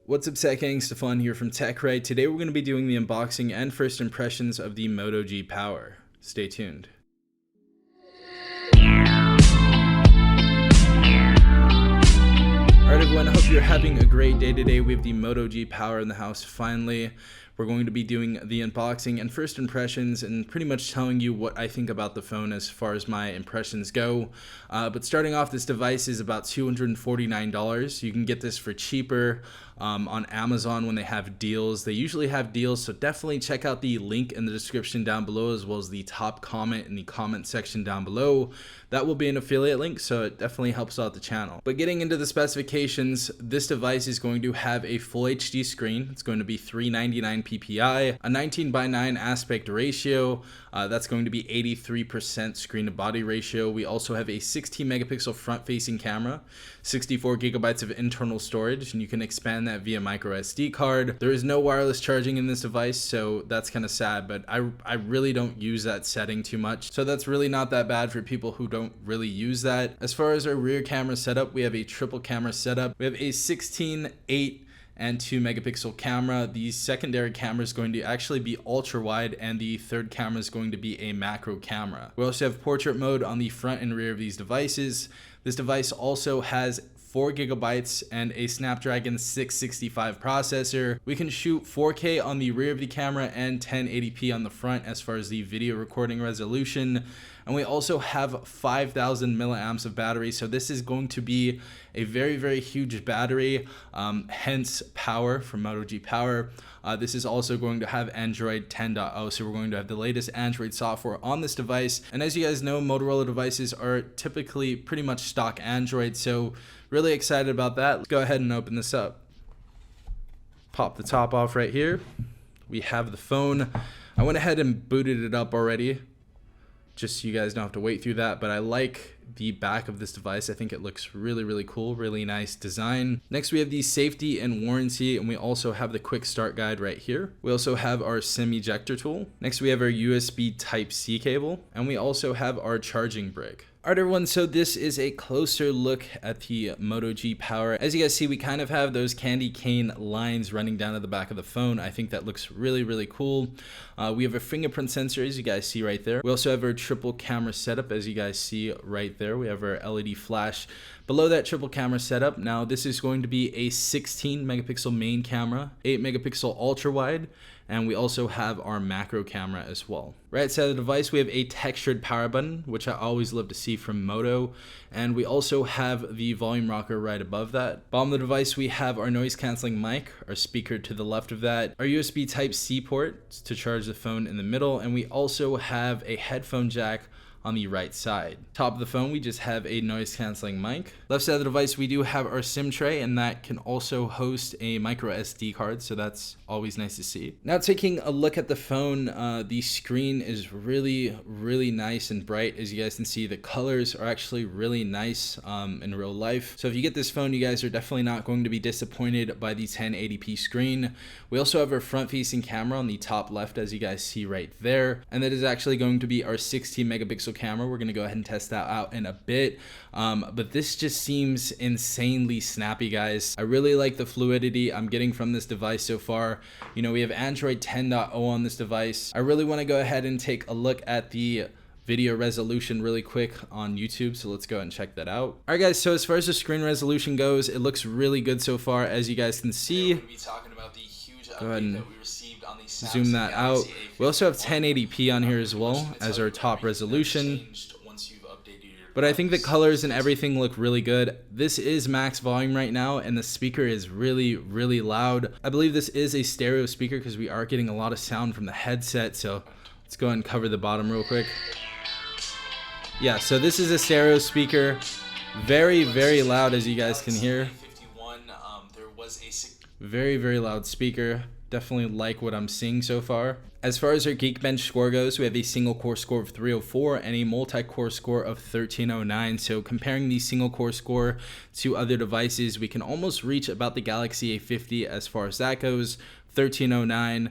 What's up, Tech Gang? Stefan here from TechRight. Today we're going to be doing the unboxing and first impressions of the Moto G Power. Stay tuned. Alright everyone, hope you're having a great day today. We have the Moto G Power in the house finally. We're going to be doing the unboxing and first impressions and pretty much telling you what I think about the phone as far as my impressions go. But starting off, this device is about $249. You can get this for cheaper on Amazon when they have deals. They usually have deals, so definitely check out the link in the description down below, as well as the top comment in the comment section down below. That will be an affiliate link, so it definitely helps out the channel. But getting into the specifications, this device is going to have a full HD screen. It's going to be 399 ppi, a 19:9 aspect ratio. That's going to be 83% screen to body ratio. We also have a 16 megapixel front facing camera, 64 gigabytes of internal storage, and you can expand that via micro SD card. There is no wireless charging in this device, so that's kind of sad, but I really don't use that setting too much. So that's really not that bad for people who don't really use that. As far as our rear camera setup, we have a triple camera setup. We have a 16, 8, and 2 megapixel camera. The secondary camera is going to actually be ultra wide, and the third camera is going to be a macro camera. We also have portrait mode on the front and rear of these devices. This device also has 4 gigabytes and a Snapdragon 665 processor. We can shoot 4K on the rear of the camera and 1080p on the front as far as the video recording resolution. And we also have 5,000 milliamps of battery. So this is going to be a very, very huge battery, hence power from Moto G Power. This is also going to have Android 10.0, so we're going to have the latest Android software on this device. And as you guys know, Motorola devices are typically pretty much stock Android, so really excited about that. Let's go ahead and open this up. Pop the top off right here. We have the phone. I went ahead and booted it up already, just so you guys don't have to wait through that, but I like the back of this device. I think it looks really, really cool, really nice design. Next, we have the safety and warranty, and we also have the quick start guide right here. We also have our SIM ejector tool. Next, we have our USB Type-C cable, and we also have our charging brick. Alright everyone, so this is a closer look at the Moto G Power. As you guys see, we kind of have those candy cane lines running down to the back of the phone. I think that looks really, really cool. We have a fingerprint sensor, as you guys see right there. We also have our triple camera setup, as you guys see right there. We have our LED flash below that triple camera setup. Now this is going to be a 16 megapixel main camera, 8 megapixel ultra wide, and we also have our macro camera as well. Right side of the device, we have a textured power button, which I always love to see from Moto, and we also have the volume rocker right above that. Bottom of the device, we have our noise canceling mic, our speaker to the left of that, our USB Type-C port to charge the phone in the middle, and we also have a headphone jack on the right side. Top of the phone, we just have a noise canceling mic. Left side of the device, we do have our SIM tray, and that can also host a micro SD card, so that's always nice to see. Now taking a look at the phone, the screen is really, really nice and bright. As you guys can see, the colors are actually really nice in real life. So if you get this phone, you guys are definitely not going to be disappointed by the 1080p screen. We also have our front facing camera on the top left, as you guys see right there, and that is actually going to be our 16 megapixel camera. We're going to go ahead and test that out in a bit, but this just seems insanely snappy, guys. I really like the fluidity I'm getting from this device so far. You know, we have Android 10.0 on this device. I really want to go ahead and take a look at the video resolution really quick on YouTube, so let's go ahead and check that out. Alright guys, so as far as the screen resolution goes, it looks really good so far. As you guys can see, go ahead and zoom that out. We also have 1080p on here as well as our top resolution, but I think the colors and everything look really good. This is max volume right now, and the speaker is really, really loud. I believe this is a stereo speaker because we are getting a lot of sound from the headset, so let's go ahead and cover the bottom real quick. Yeah, so this is a stereo speaker, very, very loud, as you guys can hear. Very, very loud speaker. Definitely like what I'm seeing so far. As far as our Geekbench score goes, we have a single core score of 304 and a multi-core score of 1309. So comparing the single core score to other devices, we can almost reach about the Galaxy A50 as far as that goes. 1309.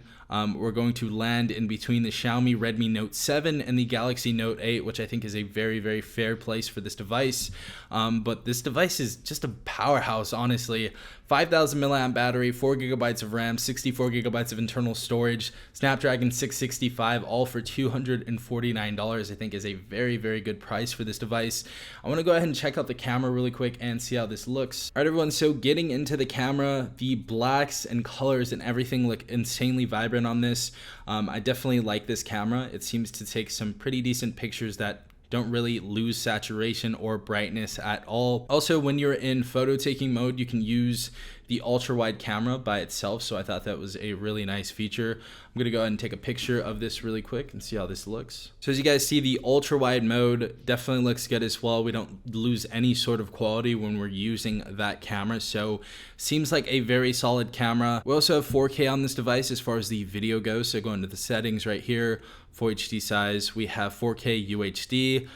We're going to land in between the Xiaomi Redmi Note 7 and the Galaxy Note 8, which I think is a very, very fair place for this device. But this device is just a powerhouse, honestly. 5,000 milliamp battery, 4 gigabytes of RAM, 64 gigabytes of internal storage, Snapdragon 665, all for $249. I think is a very, very good price for this device. I want to go ahead and check out the camera really quick and see how this looks. All right, everyone, so getting into the camera, the blacks and colors and everything look insanely vibrant on this. I definitely like this camera. It seems to take some pretty decent pictures that don't really lose saturation or brightness at all. Also, when you're in photo taking mode, you can use the ultra wide camera by itself, so I thought that was a really nice feature. I'm gonna go ahead and take a picture of this really quick and see how this looks. So as you guys see, the ultra wide mode definitely looks good as well. We don't lose any sort of quality when we're using that camera, so seems like a very solid camera. We also have 4K on this device as far as the video goes, so go into the settings right here, Full HD size, we have 4K UHD,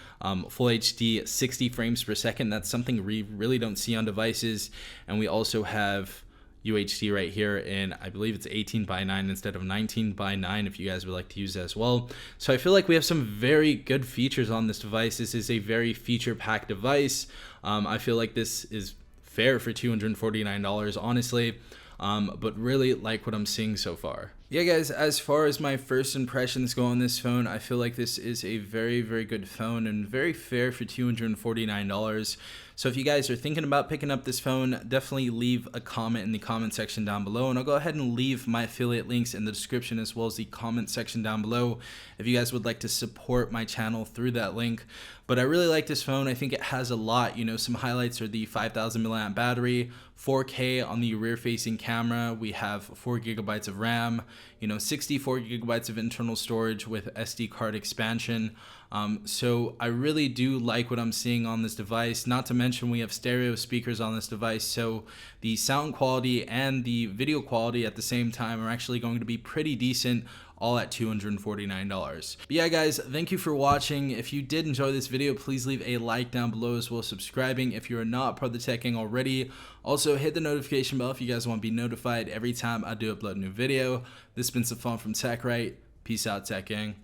Full HD 60 frames per second. That's something we really don't see on devices. And we also have UHD right here, and I believe it's 18:9 instead of 19:9 if you guys would like to use that as well. So I feel like we have some very good features on this device. This is a very feature-packed device. I feel like this is fair for $249, honestly. But really like what I'm seeing so far. Yeah, guys, as far as my first impressions go on this phone, I feel like this is a very, very good phone and very fair for $249. So if you guys are thinking about picking up this phone, definitely leave a comment in the comment section down below, and I'll go ahead and leave my affiliate links in the description as well as the comment section down below if you guys would like to support my channel through that link. But I really like this phone. I think it has a lot. You know, some highlights are the 5,000 milliamp battery, 4K on the rear facing camera. We have 4 gigabytes of RAM, 64 gigabytes of internal storage with SD card expansion. So I really do like what I'm seeing on this device. Not to mention we have stereo speakers on this device, so the sound quality and the video quality at the same time are actually going to be pretty decent, all at $249. But yeah, guys, thank you for watching. If you did enjoy this video, please leave a like down below, as well as subscribing if you are not part of the Tech Gang already. Also, hit the notification bell if you guys want to be notified every time I do upload a new video. This has been some fun from TechRight. Peace out, Tech Gang.